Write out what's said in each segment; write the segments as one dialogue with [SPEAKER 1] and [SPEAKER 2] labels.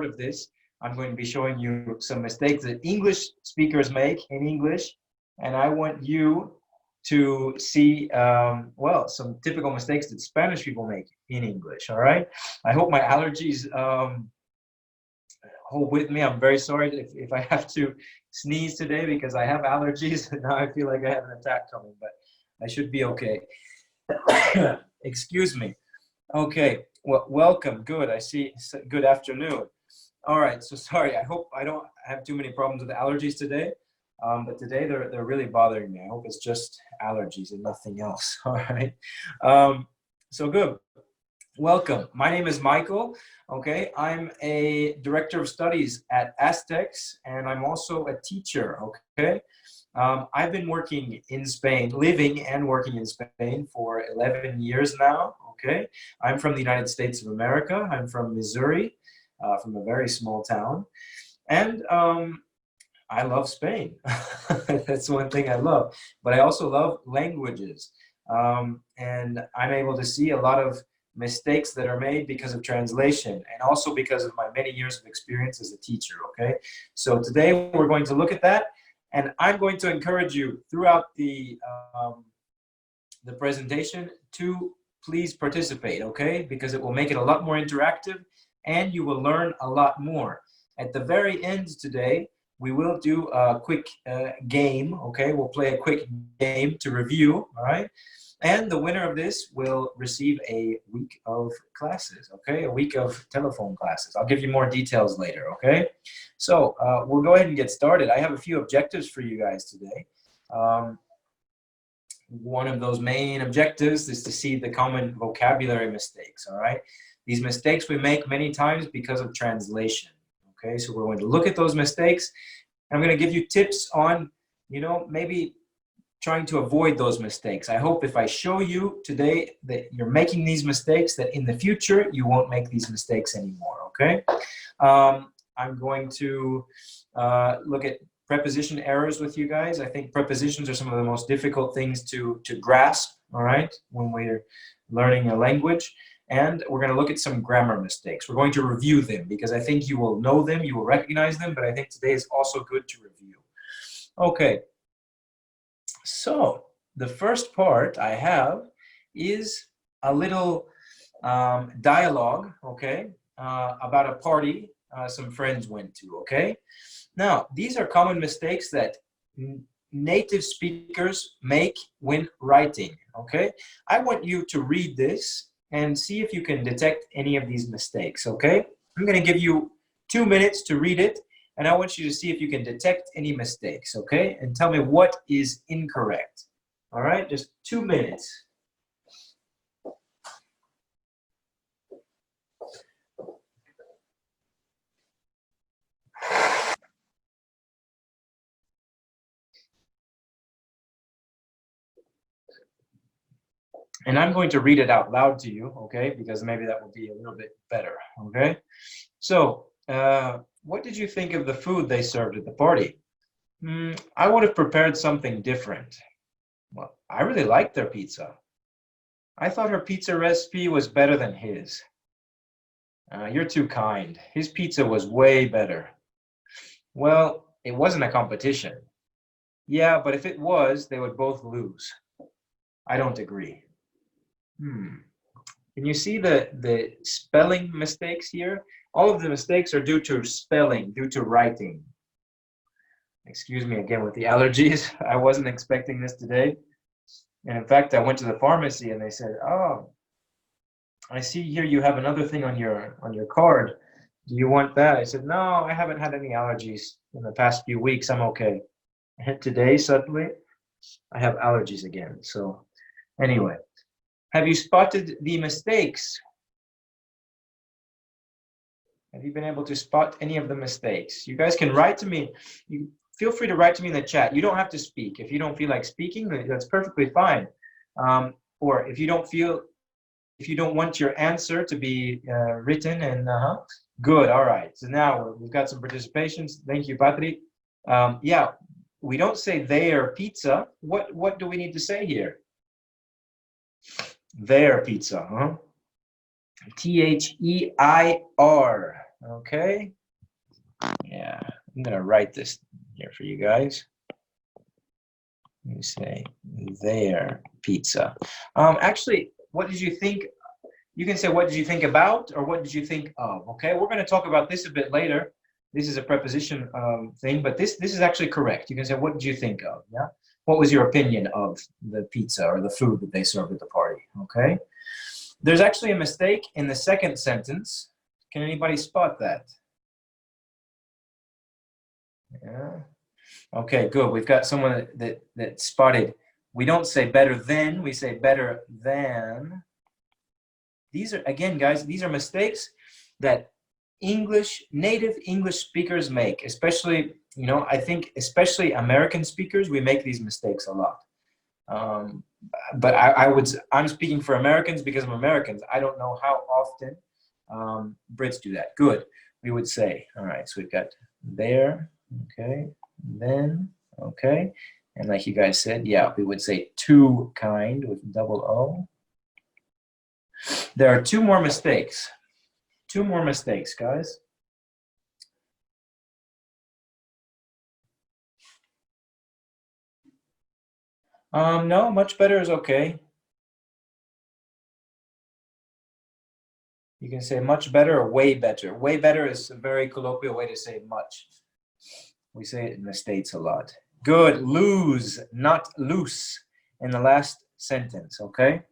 [SPEAKER 1] of this, I'm going to be showing you some mistakes that English speakers make in English, and I want you to see, well, some typical mistakes that Spanish people make in English, all right? I hope my allergies hold with me. I'm very sorry if I have to sneeze today because I have allergies, and now I feel like I have an attack coming, but I should be okay. Excuse me. Okay, well, welcome. Good, I see. Good afternoon. All right, so sorry. I hope I don't have too many problems with allergies today, but today they're really bothering me. I hope it's just allergies and nothing else. All right. So good. Welcome. My name is Michael. Okay, I'm a director of studies at Aztecs, and I'm also a teacher. Okay. I've been working in Spain, living and working in Spain for 11 years now, okay? I'm from the United States of America. I'm from Missouri, from a very small town. And I love Spain. That's one thing I love. But I also love languages. And I'm able to see a lot of mistakes that are made because of translation and also because of my many years of experience as a teacher, okay? So today we're going to look at that. And I'm going to encourage you throughout the presentation to please participate, okay? Because it will make it a lot more interactive and you will learn a lot more. At the very end today, we will do a quick game, okay? We'll play a quick game to review, all right? And the winner of this will receive a week of classes, okay? A week of telephone classes. I'll give you more details later, okay? So we'll go ahead and get started. I have a few objectives for you guys today. One of those main objectives is to see the common vocabulary mistakes, all right? These mistakes we make many times because of translation, okay? So we're going to look at those mistakes. I'm going to give you tips on, you know, maybe trying to avoid those mistakes. I hope if I show you today that you're making these mistakes, that in the future you won't make these mistakes anymore, okay? I'm going to look at preposition errors with you guys. I think prepositions are some of the most difficult things to grasp, all right, when we're learning a language. And we're going to look at some grammar mistakes. We're going to review them because I think you will know them, you will recognize them, but I think today is also good to review. Okay. So the first part I have is a little dialogue, okay, about a party some friends went to, okay? Now, these are common mistakes that native speakers make when writing, okay? I want you to read this and see if you can detect any of these mistakes, okay? I'm going to give you 2 minutes to read it. And I want you to see if you can detect any mistakes, okay? And tell me what is incorrect. All right, just 2 minutes. And I'm going to read it out loud to you, okay? Because maybe that will be a little bit better, okay? So, what did you think of the food they served at the party? I would have prepared something different. Well, I really liked their pizza. I thought her pizza recipe was better than his. You're too kind. His pizza was way better. Well, it wasn't a competition. Yeah, but if it was, they would both lose. I don't agree. Can you see the spelling mistakes here? All of the mistakes are due to spelling, due to writing. Excuse me again with the allergies. I wasn't expecting this today. And in fact, I went to the pharmacy and they said, oh, I see here you have another thing on your card. Do you want that? I said, no, I haven't had any allergies in the past few weeks. I'm okay. And today, suddenly, I have allergies again. So anyway, have you spotted the mistakes? Have you been able to spot any of the mistakes? You guys can write to me. You feel free to write to me in the chat. You don't have to speak. If you don't feel like speaking, that's perfectly fine. Or if you don't want your answer to be written and good. All right. So now we've got some participations. Thank you, Patrick. Yeah, we don't say their pizza. What do we need to say here? Their pizza, huh? T-H-E-I-R. Okay. I'm going to write this here for you guys. You say their pizza. Actually, what did you think? You can say, what did you think about, or what did you think of? Okay, we're going to talk about this a bit later. This is a preposition thing, but this is actually correct. You can say, what did you think of? Yeah. What was your opinion of the pizza or the food that they served at the party? Okay. There's actually a mistake in the second sentence. Can anybody spot that? Yeah. Okay, good. We've got someone that spotted. We don't say better than, we say better than. These are, again, guys, these are mistakes that native English speakers make, especially, you know, I think especially American speakers, we make these mistakes a lot. But I'm speaking for Americans because I'm Americans. I don't know how often Brits do that. Good, we would say. All right, so we've got there, okay, then, okay. And like you guys said, yeah, we would say too kind with double O. There are two more mistakes. Two more mistakes, guys. No, much better is okay. You can say much better or way better. Way better is a very colloquial way to say much. We say it in the States a lot. Good, lose, not loose in the last sentence, okay?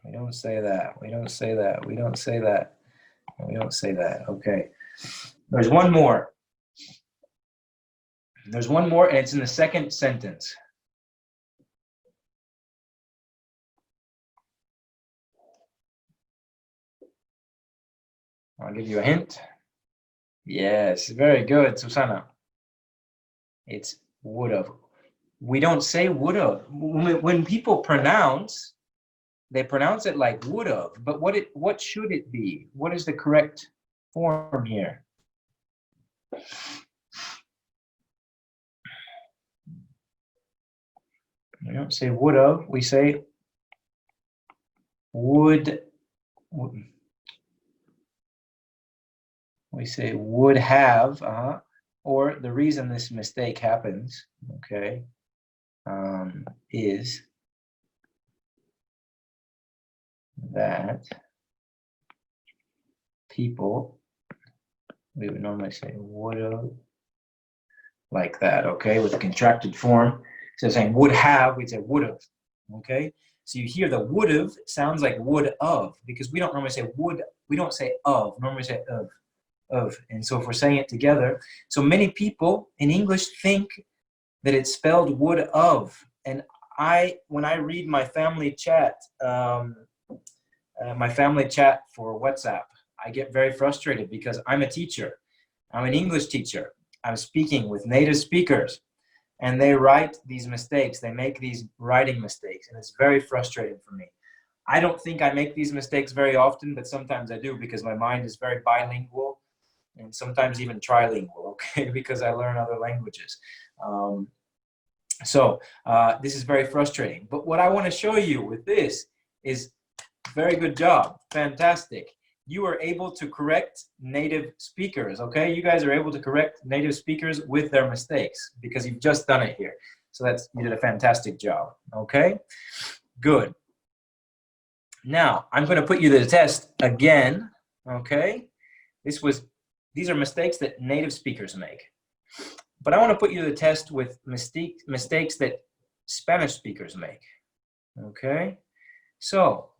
[SPEAKER 1] We don't say that, we don't say that, we don't say that, we don't say that, okay. There's one more. There's one more, and it's in the second sentence. I'll give you a hint. Yes, very good, Susana. It's would have. We don't say would have. When people pronounce, they pronounce it like would have. But what should it be? What is the correct form here? We don't say would have. We say would. We say would have, or the reason this mistake happens, okay, is that people, we would normally say would have, like that, okay, with a contracted form. So saying would have, we'd say would have, okay? So you hear the would have sounds like would of, because we don't normally say would, we don't say of, normally say of. And so if we're saying it together, so many people in English think that it's spelled would of. And when I read my family chat for WhatsApp, I get very frustrated because I'm a teacher. I'm an English teacher. I'm speaking with native speakers, and they write these mistakes. They make these writing mistakes, and it's very frustrating for me. I don't think I make these mistakes very often, but sometimes I do because my mind is very bilingual. And sometimes even trilingual, okay, because I learn other languages. This is very frustrating. But what I want to show you with this is very good job, fantastic. You are able to correct native speakers, okay? You guys are able to correct native speakers with their mistakes because you've just done it here. So you did a fantastic job, okay? Good. Now, I'm going to put you to the test again, okay? These are mistakes that native speakers make. But I want to put you to the test with mistakes that Spanish speakers make. Okay? So,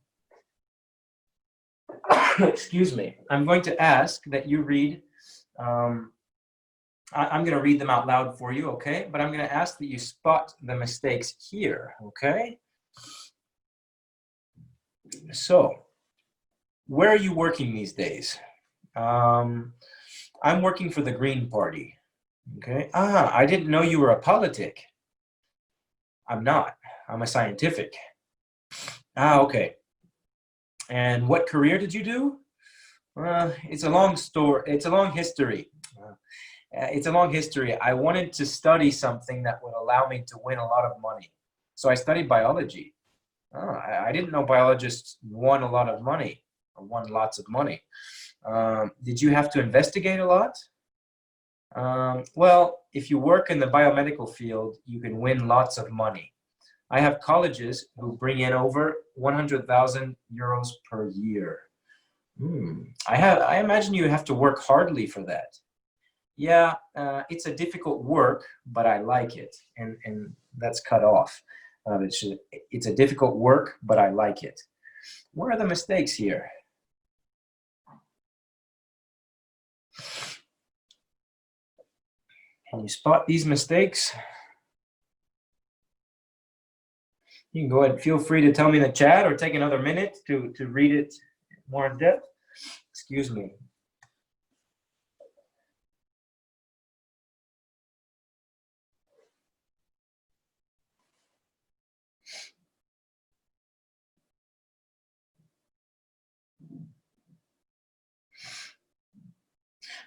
[SPEAKER 1] excuse me. I'm going to ask that you read. I'm going to read them out loud for you, okay? But I'm going to ask that you spot the mistakes here, okay? So, where are you working these days? I'm working for the Green Party. Okay. I didn't know you were a politic. I'm not. I'm a scientific. Okay. And what career did you do? It's a long story. It's a long history. It's a long history. I wanted to study something that would allow me to win a lot of money. So I studied biology. I didn't know biologists won a lot of money or won lots of money. Did you have to investigate a lot? Well, if you work in the biomedical field, you can win lots of money. I have colleges who bring in over 100,000 euros per year. I imagine you have to work hardly for that. Yeah, it's a difficult work, but I like it. And that's cut off. It's a difficult work, but I like it. Where are the mistakes here? Can you spot these mistakes? You can go ahead and feel free to tell me in the chat or take another minute to read it more in depth. Excuse me.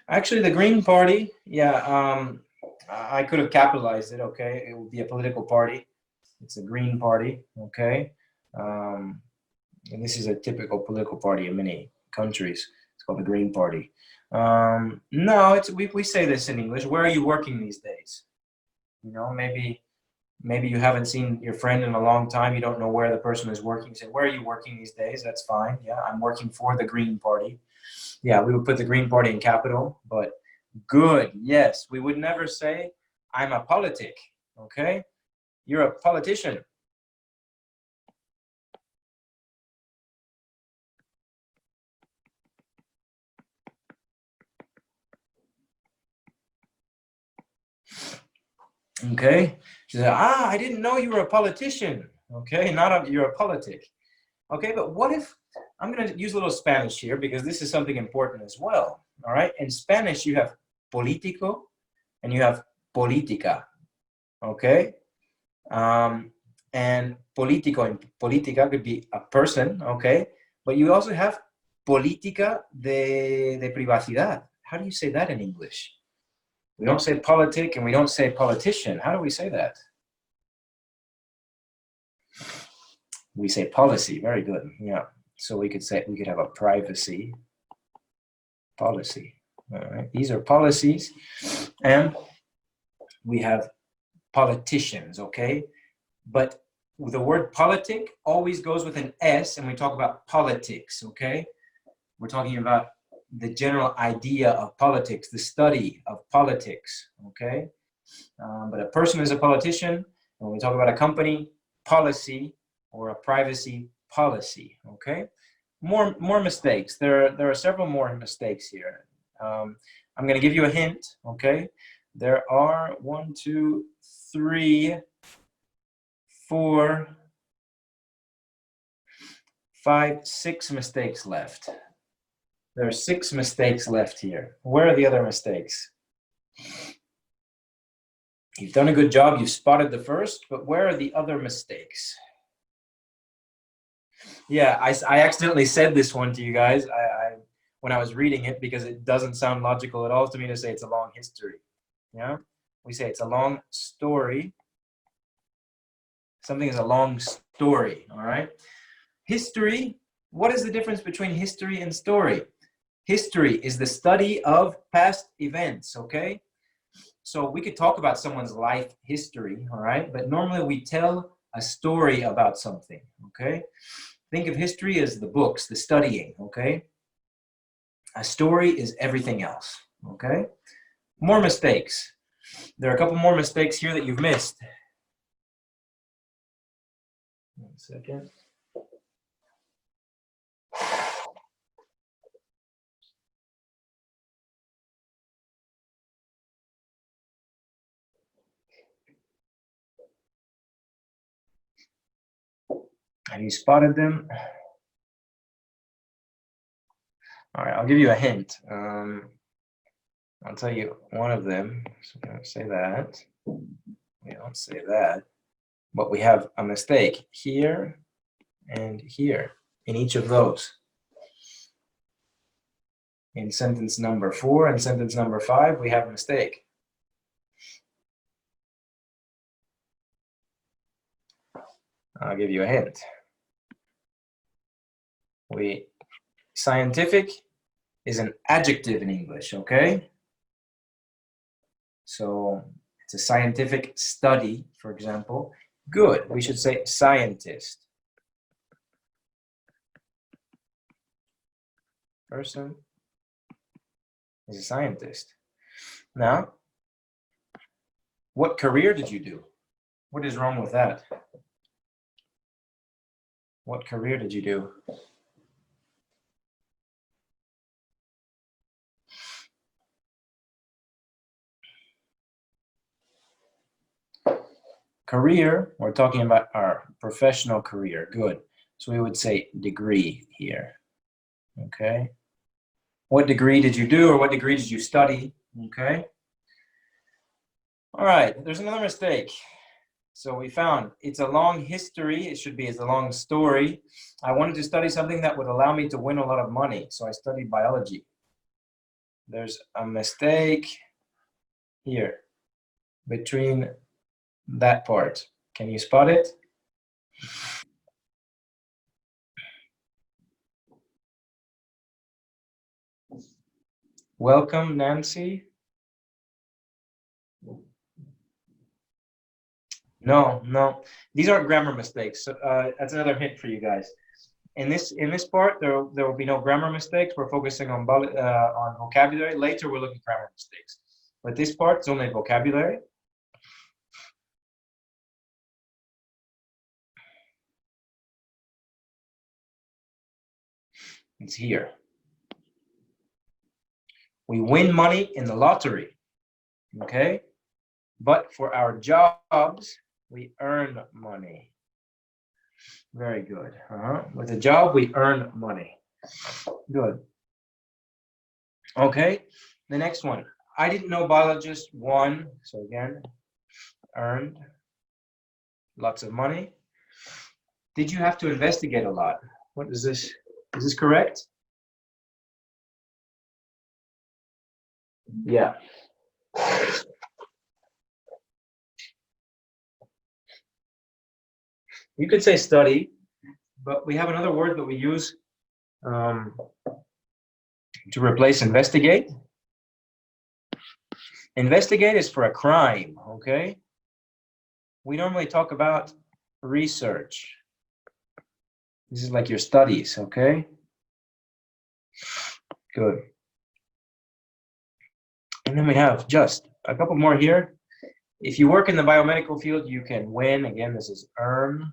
[SPEAKER 1] Actually, the Green Party, yeah, I could have capitalized it, okay? It would be a political party. It's a Green Party, okay? And this is a typical political party in many countries. It's called the Green Party. No, we say this in English. Where are you working these days? You know, maybe you haven't seen your friend in a long time. You don't know where the person is working. You say, where are you working these days? That's fine. Yeah, I'm working for the Green Party. Yeah, we would put the Green Party in capital, but good. Yes, we would never say, I'm a politic, okay? You're a politician. Okay, she said, I didn't know you were a politician. Okay, you're a politic. Okay, but what if, I'm going to use a little Spanish here because this is something important as well. All right, in Spanish you have político and you have política. Okay, and político and política could be a person. Okay, but you also have política de privacidad. How do you say that in English? We don't say politic and we don't say politician. How do we say that? We say policy. Very good. Yeah. So we could have a privacy policy. All right. These are policies. And we have politicians, okay? But the word politic always goes with an S, and we talk about politics, okay? We're talking about the general idea of politics, the study of politics, okay? But a person is a politician, and when we talk about a company, policy, or a privacy policy, okay? More mistakes. There are several more mistakes here. I'm going to give you a hint, okay? There are 1, 2, 3, 4, 5, 6 mistakes left. There are 6 mistakes left here. Where are the other mistakes? You've done a good job. You've spotted the first, but where are the other mistakes? Yeah, I accidentally said this one to you guys when I was reading it because it doesn't sound logical at all to me to say it's a long history. Yeah, we say it's a long story. Something is a long story, all right? History, what is the difference between history and story? History is the study of past events, okay? So we could talk about someone's life history, all right? But normally we tell a story about something, okay? Think of history as the books, the studying, okay? A story is everything else, okay? More mistakes. There are a couple more mistakes here that you've missed. 1 second. Have you spotted them? All right, I'll give you a hint. I'll tell you one of them. So we don't say that. We don't say that. But we have a mistake here and here in each of those. In sentence number 4 and sentence number 5, we have a mistake. I'll give you a hint. Scientific is an adjective in English, okay? So it's a scientific study, for example. Good, we should say scientist. Person is a scientist. Now, what career did you do? What is wrong with that? What career did you do? Career, we're talking about our professional career. Good. So we would say degree here. Okay. What degree did you do, or what degree did you study? Okay. All right, there's another mistake. So we found it's a long history. It should be it's a long story. I wanted to study something that would allow me to win a lot of money. So I studied biology. There's a mistake here between that part. Can you spot it? Welcome, Nancy. No, these aren't grammar mistakes. So, that's another hint for you guys. In this part, there will be no grammar mistakes. We're focusing on vocabulary. Later, we'll look at grammar mistakes. But this part is only vocabulary. It's here. We win money in the lottery, okay? But for our jobs, we earn money. Very good. With a job, we earn money. Good. Okay, the next one. I didn't know biologist won. So again, earned lots of money. Did you have to investigate a lot? What is this? Is this correct? Yeah. You could say study, but we have another word that we use to replace investigate. Investigate is for a crime, okay? We normally talk about research. This is like your studies, okay? Good. And then we have just a couple more here. If you work in the biomedical field, you can win. Again, this is earn.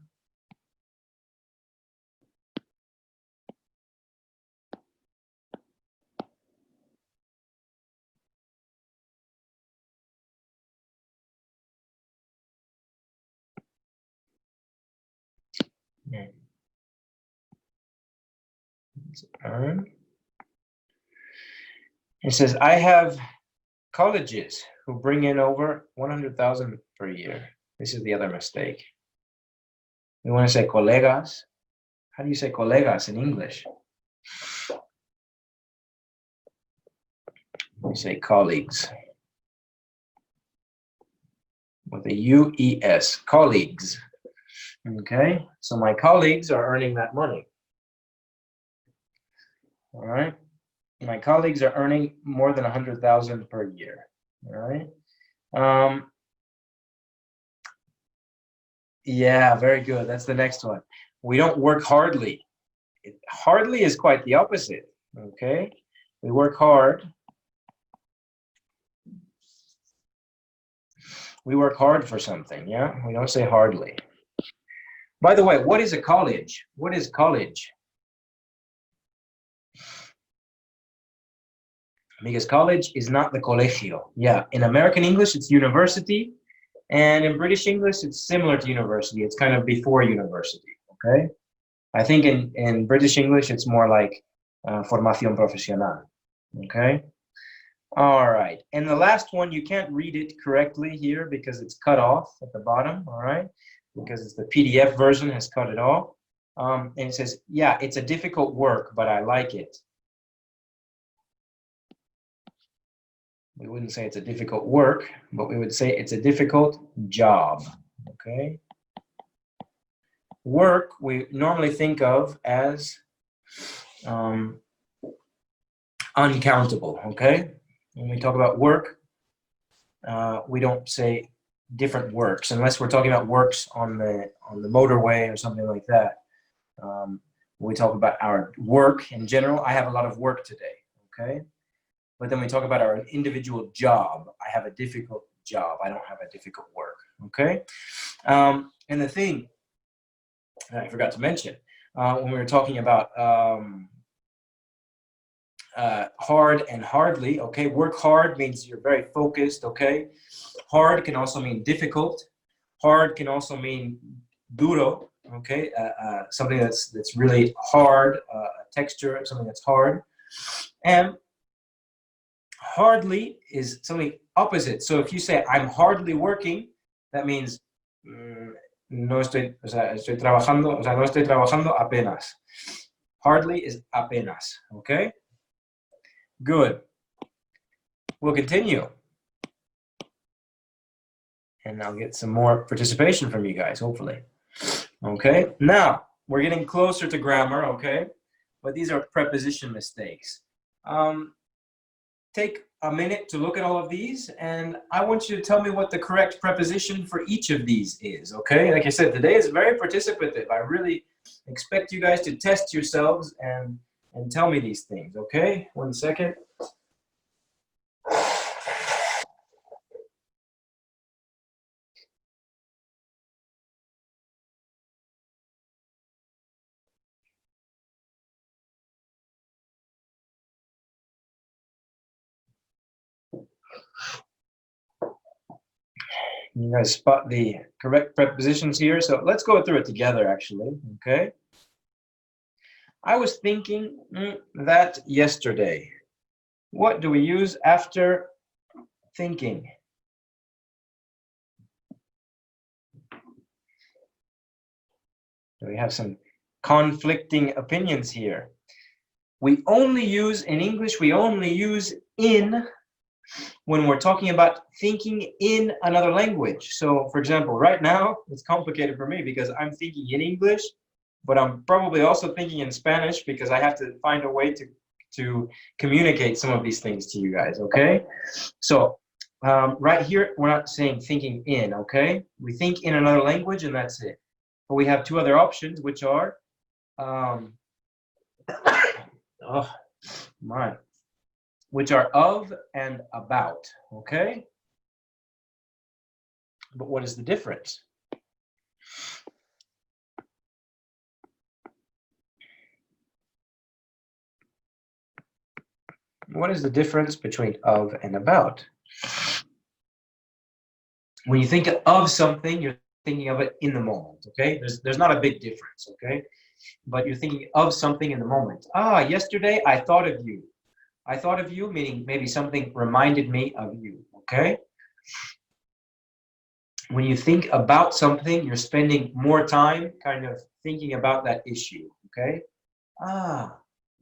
[SPEAKER 1] It's earn. It says, I have colleges who bring in over 100,000 per year. This is the other mistake. We want to say colegas. How do you say colegas in English? We say colleagues. With a U-E-S, colleagues. Okay, so my colleagues are earning that money. All right, my colleagues are earning more than 100,000 per year. All right. Yeah, very good. That's the next one. We don't work hardly. Hardly is quite the opposite. Okay, we work hard. We work hard for something. Yeah, we don't say hardly. By the way, what is a college? What is college? Because college is not the colegio. Yeah, in American English, it's university. And in British English, it's similar to university. It's kind of before university, okay? I think in British English, it's more like formación profesional, okay? All right, and the last one, you can't read it correctly here because it's cut off at the bottom, all right? Because it's the PDF version has cut it off. And it says, yeah, it's a difficult work, but I like it. We wouldn't say it's a difficult work, but we would say it's a difficult job, okay? Work, we normally think of as uncountable, okay? When we talk about work, we don't say different works unless we're talking about works on the motorway or something like that. When we talk about our work in general, I have a lot of work today, okay? But then we talk about our individual job. I have a difficult job. I don't have a difficult work, okay? And the thing I forgot to mention, when we were talking about hard and hardly, okay? Work hard means you're very focused, okay? Hard can also mean difficult. Hard can also mean duro, okay? Something that's really hard, a texture, something that's hard. And hardly is something opposite. So if you say, I'm hardly working, that means no estoy, o sea, estoy trabajando, o sea, no estoy trabajando apenas. Hardly is apenas, okay? Good. We'll continue. And I'll get some more participation from you guys, hopefully. Okay, now we're getting closer to grammar, okay? But these are preposition mistakes. Take a minute to look at all of these, and I want you to tell me what the correct preposition for each of these is, okay? Like I said, today is very participative. I really expect you guys to test yourselves and tell me these things, okay? 1 second. You guys spot the correct prepositions here. So let's go through it together, actually, okay? I was thinking that yesterday. What do we use after thinking? We have some conflicting opinions here. We only use, in English, we only use in when we're talking about thinking in another language. So, for example, right now, it's complicated for me because I'm thinking in English, but I'm probably also thinking in Spanish because I have to find a way to communicate some of these things to you guys, okay? So, right here, we're not saying thinking in, okay? We think in another language and that's it. But we have two other options, which are, which are of and about, okay? But what is the difference? What is the difference between of and about? When you think of something, you're thinking of it in the moment, okay? There's not a big difference, okay? But you're thinking of something in the moment. Yesterday I thought of you. I thought of you, meaning maybe something reminded me of you, okay? When you think about something, you're spending more time kind of thinking about that issue, okay?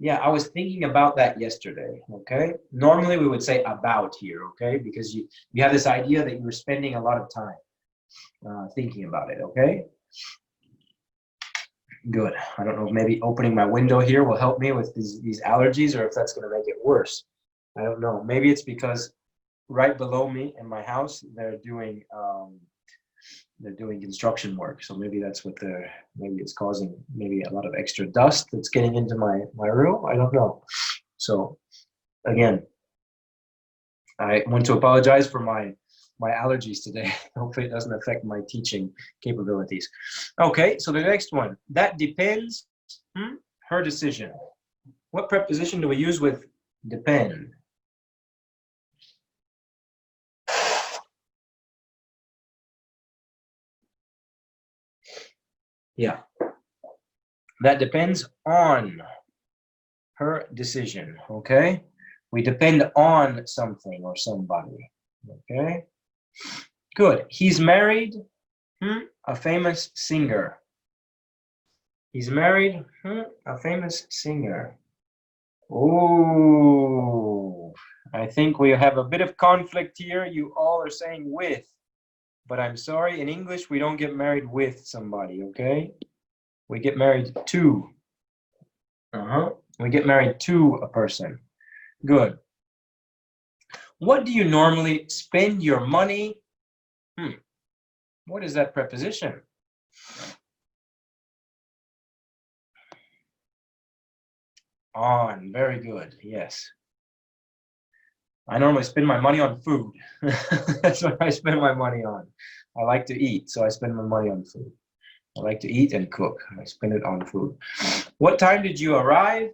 [SPEAKER 1] Yeah, I was thinking about that yesterday, okay? Normally we would say about here, okay? Because you have this idea that you were spending a lot of time thinking about it, okay? Good. I don't know if maybe opening my window here will help me with these allergies or if that's going to make it worse. I don't know. Maybe it's because right below me in my house, they're doing construction work. So maybe that's what maybe it's causing maybe a lot of extra dust that's getting into my room. I don't know. So again, I want to apologize for my allergies today. Hopefully it doesn't affect my teaching capabilities. Okay, so the next one, that depends, her decision. What preposition do we use with depend? Yeah, that depends on her decision, okay? We depend on something or somebody, okay? Good. He's married, a famous singer. He's married, a famous singer. Oh, I think we have a bit of conflict here. You all are saying with, but I'm sorry, in English, we don't get married with somebody, okay? We get married to. We get married to a person. Good. What do you normally spend your money? What is that preposition? On. Very good. Yes. I normally spend my money on food. That's what I spend my money on. I like to eat, so I spend my money on food. I like to eat and cook. I spend it on food. What time did you arrive?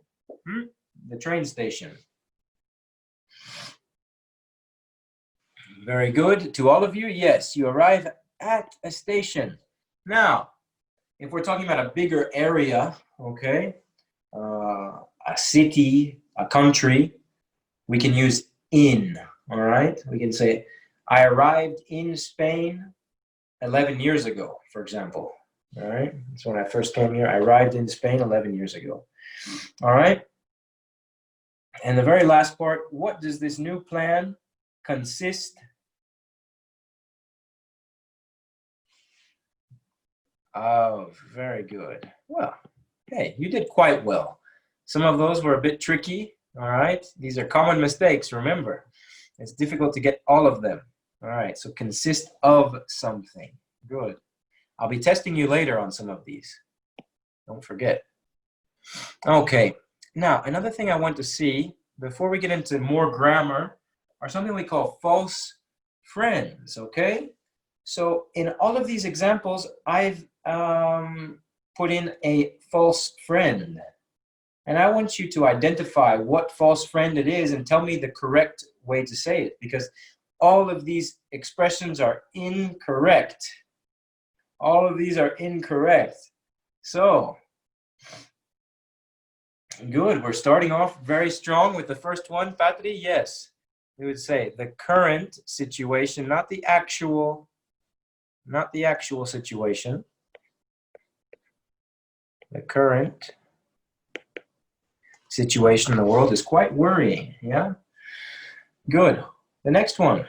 [SPEAKER 1] The train station. Very good. To all of you, yes, you arrive at a station. Now, if we're talking about a bigger area, okay, a city, a country, we can use in, all right? We can say, I arrived in Spain 11 years ago, for example, all right? So when I first came here, I arrived in Spain 11 years ago, all right? And the very last part, what does this new plan consist of? Very good. Well, hey, you did quite well. Some of those were a bit tricky, all right? These are common mistakes, remember. It's difficult to get all of them. All right, so consist of something. Good. I'll be testing you later on some of these. Don't forget. Okay, now another thing I want to see before we get into more grammar are something we call false friends, okay? So in all of these examples, I've put in a false friend. And I want you to identify what false friend it is and tell me the correct way to say it, because all of these expressions are incorrect. All of these are incorrect. So, good. We're starting off very strong with the first one. Patri, yes. We would say the current situation, not the actual situation. The current situation in the world is quite worrying, yeah? Good. The next one.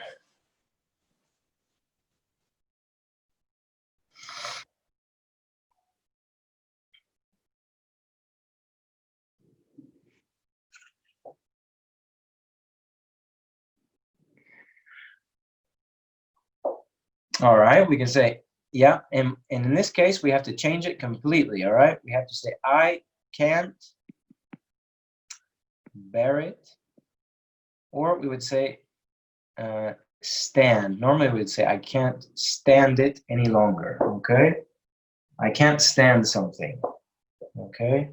[SPEAKER 1] All right, we can say, yeah, and in this case, we have to change it completely, all right? We have to say, I can't bear it, or we would say, stand. Normally, we would say, I can't stand it any longer, okay? I can't stand something, okay?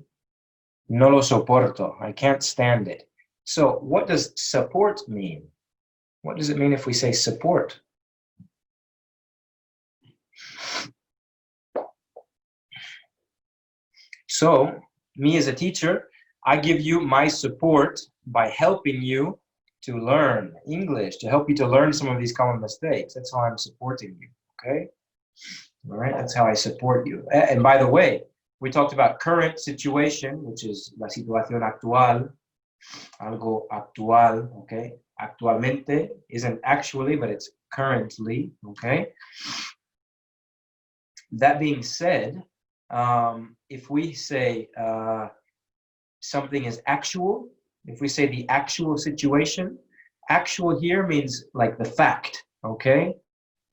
[SPEAKER 1] No lo soporto. I can't stand it. So what does support mean? What does it mean if we say support? So me as a teacher, I give you my support by helping you to learn English, to help you to learn some of these common mistakes. That's how I'm supporting you, okay? All right, that's how I support you. And by the way, we talked about current situation, which is la situación actual, algo actual, okay? Actualmente isn't actually, but it's currently, okay? That being said, if we say something is actual, if we say the actual situation, actual here means like the fact, okay?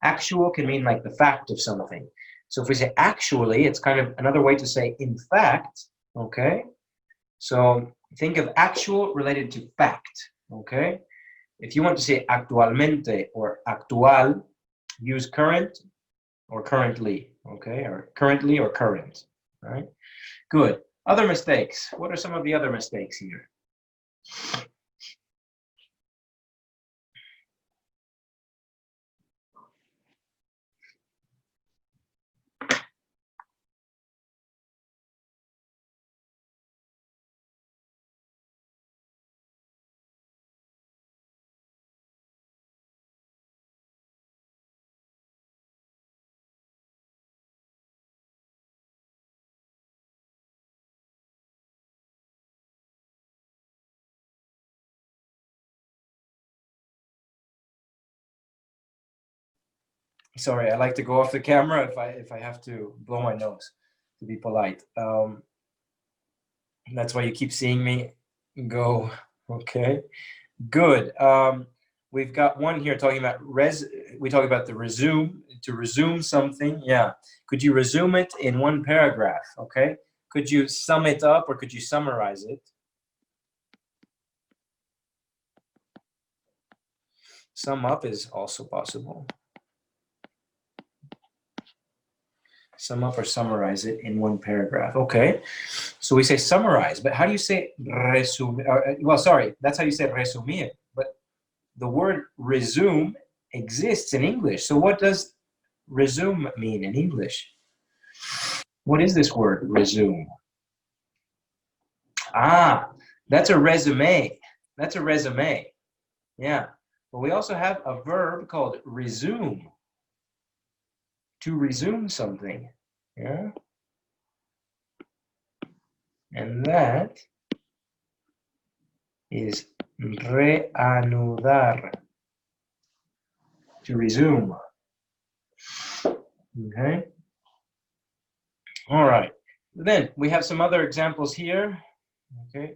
[SPEAKER 1] Actual can mean like the fact of something. So if we say actually, it's kind of another way to say in fact, okay? So think of actual related to fact, okay? If you want to say actualmente or actual, use current or currently, okay? Or currently or current, right? Good. Other mistakes. What are some of the other mistakes here? Sorry, I like to go off the camera if I have to blow my nose to be polite. That's why you keep seeing me go Okay, good. We've got one here talking about we talk about the resume, to resume something. Yeah. Could you resume it in one paragraph? Okay. Could you sum it up or could you summarize it? Sum up is also possible. Sum up or summarize it in one paragraph. Okay. So we say summarize, but how do you say resume? Well, sorry, that's how you say resumir. But the word resume exists in English. So what does resume mean in English? What is this word, resume? Ah, that's a resume. That's a resume. Yeah. But we also have a verb called resume. To resume something. Yeah. And that is reanudar. To resume. Okay. All right. Then we have some other examples here. Okay.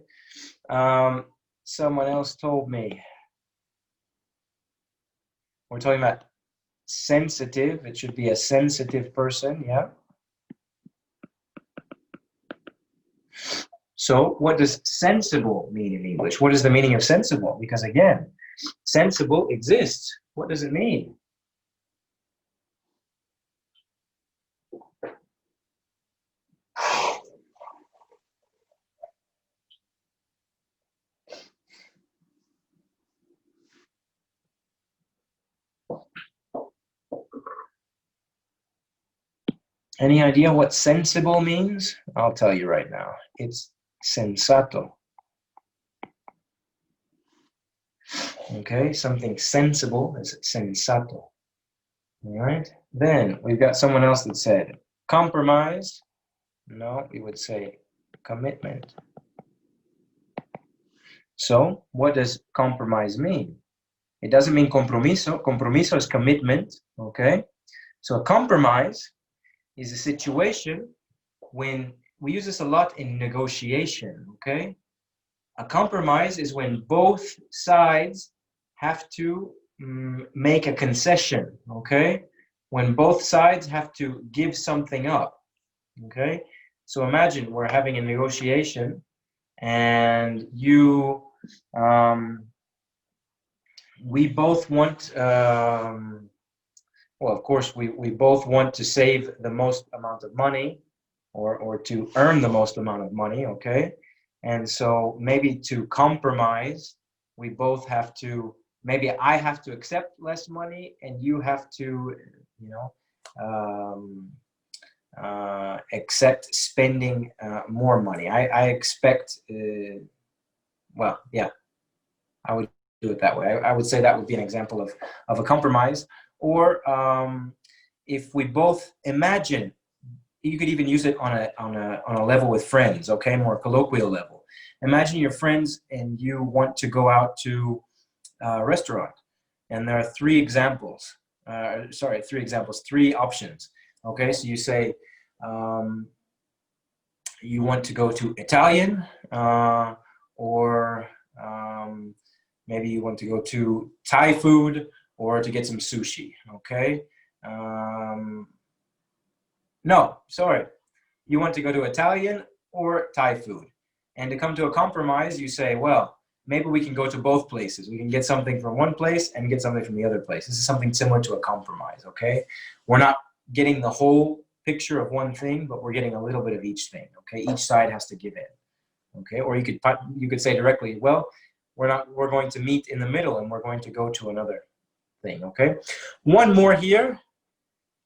[SPEAKER 1] Someone else told me. We're talking about sensitive. It should be a sensitive person. Yeah. So what does sensible mean in English? What is the meaning of sensible? Because again, sensible exists. What does it mean? Any idea what sensible means? I'll tell you right now. It's sensato. Okay, something sensible is sensato. All right. Then we've got someone else that said compromise. No, we would say commitment. So what does compromise mean? It doesn't mean compromiso. Compromiso is commitment. Okay. So a compromise is a situation when we use this a lot in negotiation. Okay. A compromise is when both sides have to make a concession, okay? When both sides have to give something up, okay? So imagine we're having a negotiation and we both want, well, of course, we both want to save the most amount of money or to earn the most amount of money, okay? And so maybe to compromise, we both have to, maybe I have to accept less money and you have to, you know, accept spending more money. I expect, well, yeah, I would do it that way. I would say that would be an example of a compromise. Or if we both imagine, you could even use it on a level with friends, okay, more colloquial level. Imagine you're friends and you want to go out to a restaurant, and there are three options. Okay, so you say you want to go to Italian, or maybe you want to go to Thai food, or to get some sushi. Okay. No, sorry. You want to go to Italian or Thai food. And to come to a compromise, you say, well, maybe we can go to both places. We can get something from one place and get something from the other place. This is something similar to a compromise, okay? We're not getting the whole picture of one thing, but we're getting a little bit of each thing, okay? Each side has to give in, okay? Or you could say directly, well, we're going to meet in the middle and we're going to go to another thing, okay? One more here,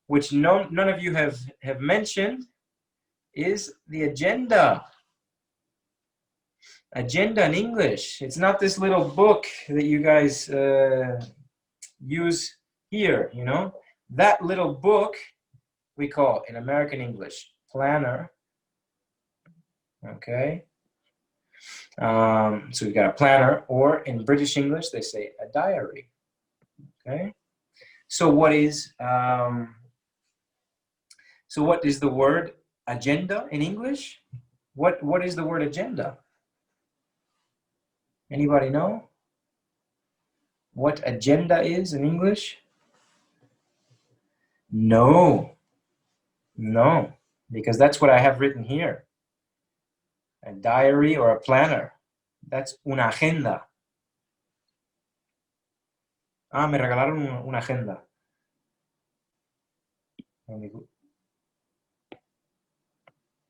[SPEAKER 1] which none of you have mentioned, is the agenda. Agenda in English. It's not this little book that you guys use here, you know. That little book we call, in American English, planner. Okay. So we've got a planner, or in British English, they say a diary. Okay. So what is the word agenda in English? What is the word agenda? Anybody know what agenda is in English? No, no, because that's what I have written here. A diary or a planner. That's una agenda. Ah, me regalaron una agenda.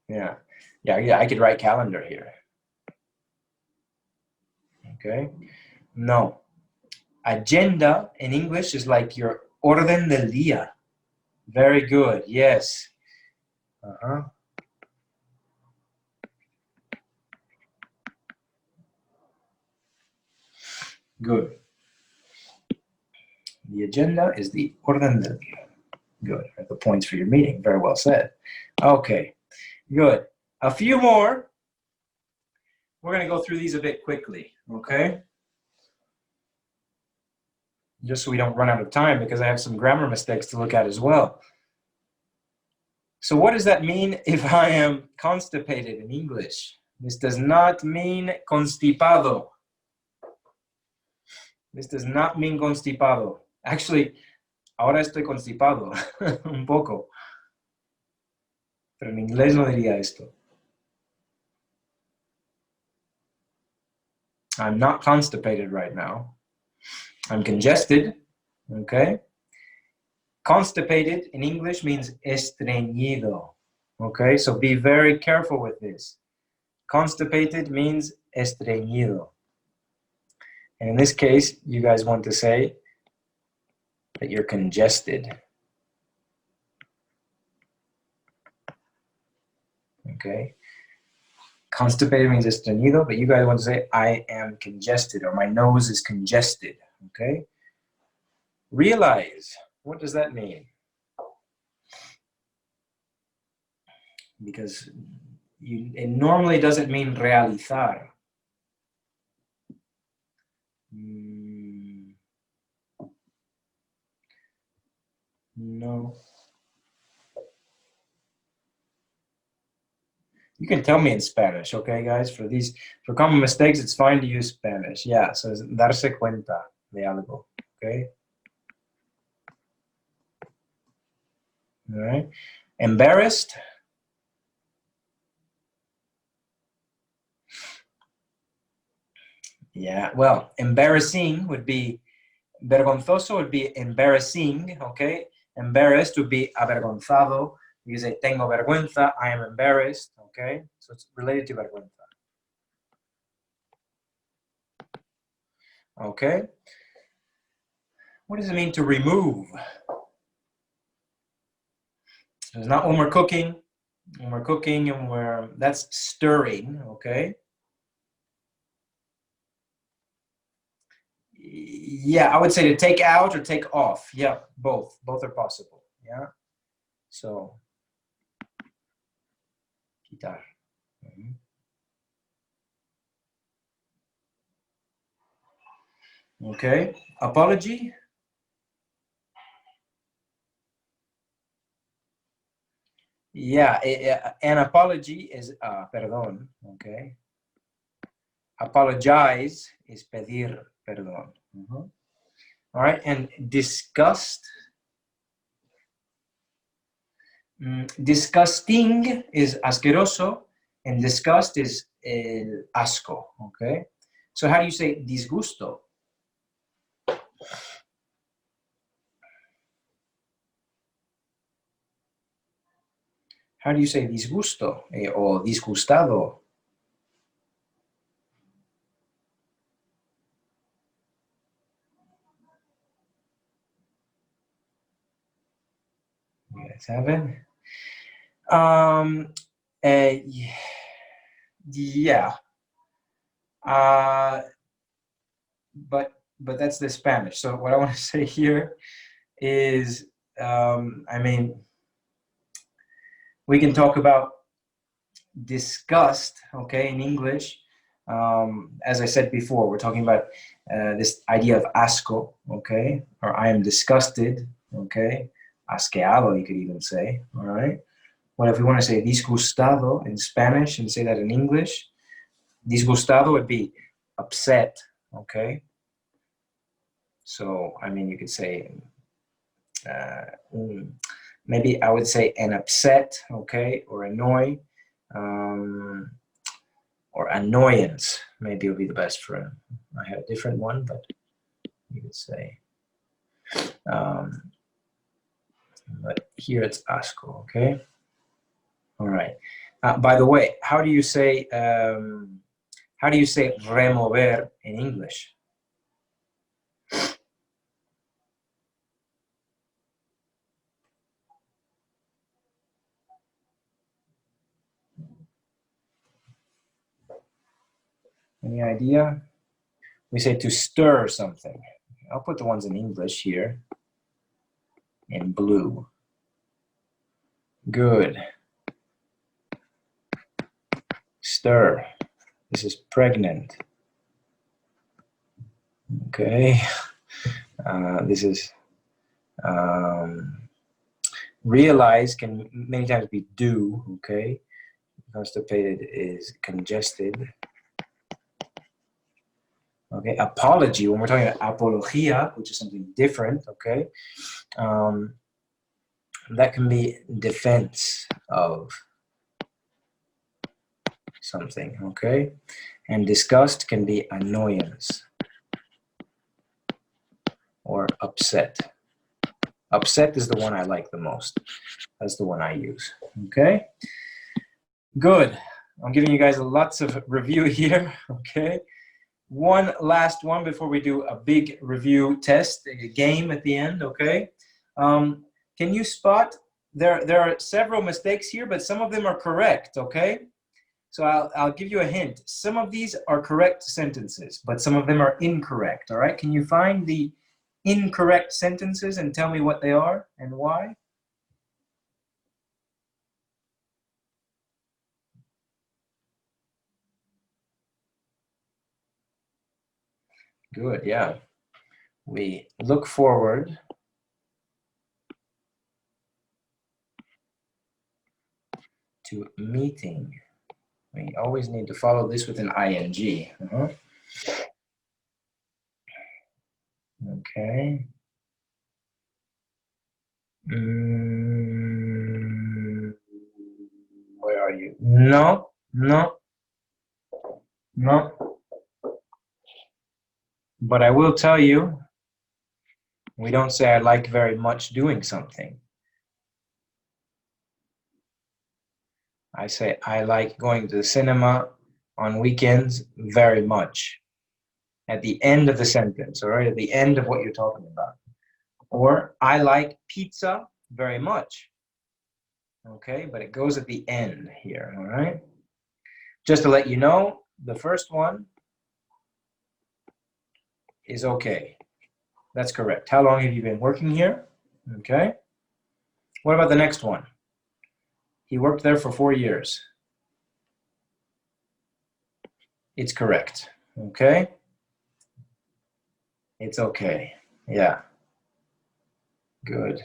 [SPEAKER 1] Yeah, I could write calendar here. Okay, no. Agenda in English is like your orden del día. Very good, yes. Good. The agenda is the orden del día. Good. The points for your meeting. Very well said. Okay, good. A few more. We're going to go through these a bit quickly, okay? Just so we don't run out of time, because I have some grammar mistakes to look at as well. So what does that mean if I am constipated in English? This does not mean constipado. This does not mean constipado. Actually, ahora estoy constipado, un poco. Pero en inglés no diría esto. I'm not constipated right now. I'm congested, okay? Constipated in English means estreñido, okay? So be very careful with this. Constipated means estreñido. And in this case, you guys want to say that you're congested. Okay? Constipated means estreñido, but you guys want to say, I am congested, or my nose is congested, okay? Realize, what does that mean? Because it normally doesn't mean realizar. No. You can tell me in Spanish, okay, guys? For common mistakes, it's fine to use Spanish. Yeah, so it's darse cuenta de algo, okay? All right. Embarrassed. Yeah, well, embarrassing would be, vergonzoso would be embarrassing, okay? Embarrassed would be avergonzado. You say, tengo vergüenza, I am embarrassed, okay? So it's related to vergüenza. Okay? What does it mean to remove? It's not when we're cooking and that's stirring, okay? Yeah, I would say to take out or take off. Yeah, both are possible, yeah? So, quitar. Okay, apology. Yeah, an apology is perdón, okay? Apologize is pedir perdón. All right, and disgust. Disgusting is asqueroso, and disgust is el asco, okay? So how do you say disgusto? How do you say disgusto or disgustado? You guys have it? Yeah. But that's the Spanish. So what I want to say here is, I mean, we can talk about disgust, okay, in English. As I said before, we're talking about this idea of asco, okay, or I am disgusted, okay, asqueado, you could even say, all right. Well, if we want to say disgustado in Spanish and say that in English, disgustado would be upset, okay? So, I mean, you could say, maybe I would say an upset, okay, or annoy, or annoyance, maybe would be the best for him. I had a different one, but you could say, but here it's asco, okay? All right. By the way, how do you say remover in English? Any idea? We say to stir something. I'll put the ones in English here in blue. Good. Stir. This is pregnant. Okay. This is realize can many times be do. Okay. Constipated is congested. Okay. Apology, when we're talking about apología, which is something different, okay, that can be defense of something, okay? And disgust can be annoyance or upset. Upset is the one I like the most. That's the one I use, okay? Good. I'm giving you guys lots of review here, okay? One last one before we do a big review test, a game at the end, okay? Can you spot, there are several mistakes here, but some of them are correct, okay? So I'll give you a hint. Some of these are correct sentences, but some of them are incorrect, all right? Can you find the incorrect sentences and tell me what they are and why? Good, yeah. We look forward to meeting. We always need to follow this with an ing. Okay. Where are you? No, no, no. But I will tell you, we don't say I like very much doing something. I say I like going to the cinema on weekends very much. At the end of the sentence, all right? At the end of what you're talking about. Or I like pizza very much. Okay, but it goes at the end here, all right? Just to let you know, the first one is okay. That's correct. How long have you been working here? Okay. What about the next one? He worked there for 4 years. It's correct. Okay. It's okay. Yeah. Good.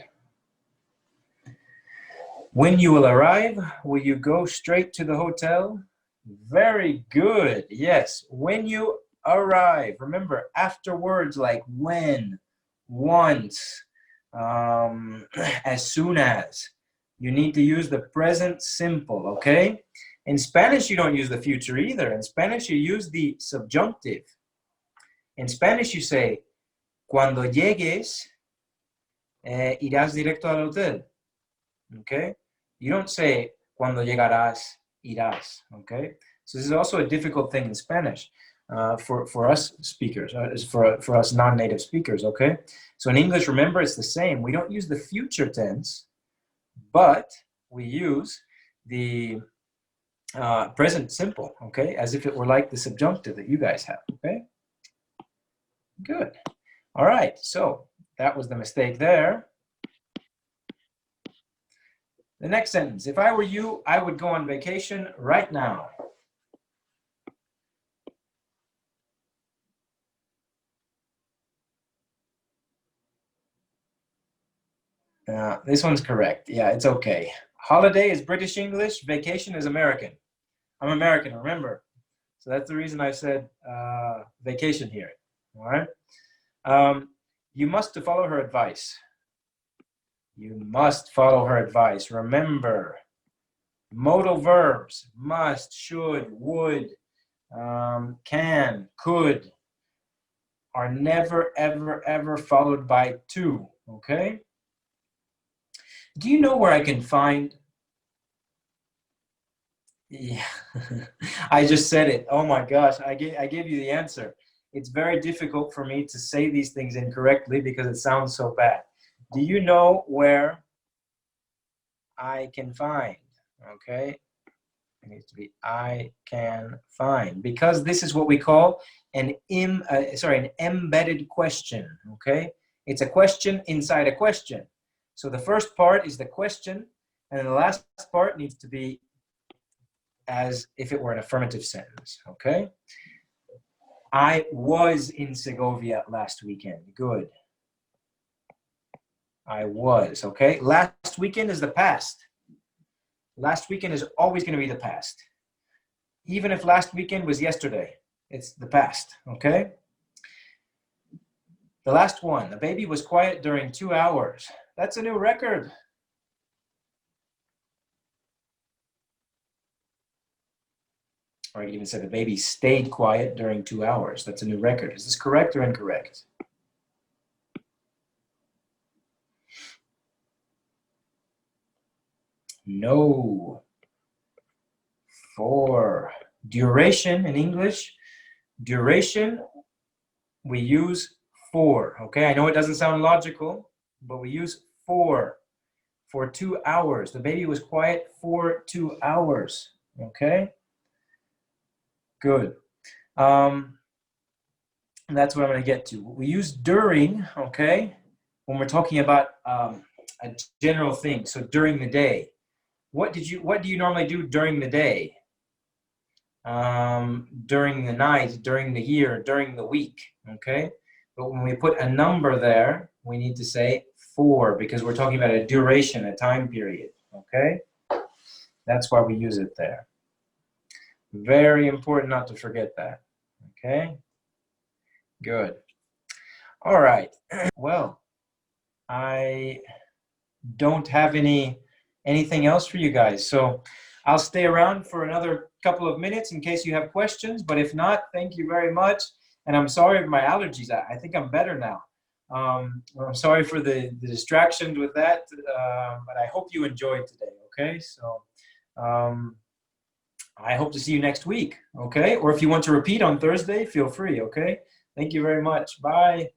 [SPEAKER 1] When you will arrive, will you go straight to the hotel? Very good. Yes. When you arrive, remember after words like when, once, as soon as, you need to use the present simple, okay? In Spanish, you don't use the future either. In Spanish, you use the subjunctive. In Spanish, you say, cuando llegues, irás directo al hotel, okay? You don't say, cuando llegarás, irás, okay? So this is also a difficult thing in Spanish for us speakers, for us non-native speakers, okay? So in English, remember, it's the same. We don't use the future tense, but we use the present simple, okay? As if it were like the subjunctive that you guys have, okay? Good. All right, so that was the mistake there. The next sentence, if I were you, I would go on vacation right now. This one's correct. Yeah, it's okay. Holiday is British English, vacation is American. I'm American, remember. So that's the reason I said vacation here. All right. You must follow her advice. You must follow her advice. Remember, modal verbs, must, should, would, can, could, are never, ever, ever followed by to, okay? Do you know where I can find? Yeah, I just said it. Oh my gosh, I gave you the answer. It's very difficult for me to say these things incorrectly because it sounds so bad. Do you know where I can find? Okay, it needs to be I can find, because this is what we call an embedded question. Okay, it's a question inside a question. So the first part is the question, and then the last part needs to be as if it were an affirmative sentence. Okay, I was in Segovia last weekend. Good. I was. Okay, last weekend is the past. Last weekend is always going to be the past. Even if last weekend was yesterday, it's the past, okay? The last one, the baby was quiet during 2 hours. That's a new record. Or I can even say the baby stayed quiet during 2 hours. That's a new record. Is this correct or incorrect? No. For duration in English, duration, we use for, okay? I know it doesn't sound logical, but we use for 2 hours. The baby was quiet for 2 hours, okay? Good. And that's what I'm going to get to. We use during, okay, when we're talking about a general thing. So during the day. What do you normally do during the day? During the night, during the year, during the week, okay? But when we put a number there, we need to say for, because we're talking about a duration, a time period, okay? That's why we use it there. Very important not to forget that, okay? Good. All right. Well, I don't have anything else for you guys, so I'll stay around for another couple of minutes in case you have questions, but if not, thank you very much. And I'm sorry for my allergies. I think I'm better now. I'm sorry for the distraction with that, but I hope you enjoyed today, okay? So I hope to see you next week, okay? Or if you want to repeat on Thursday, feel free, okay? Thank you very much. Bye.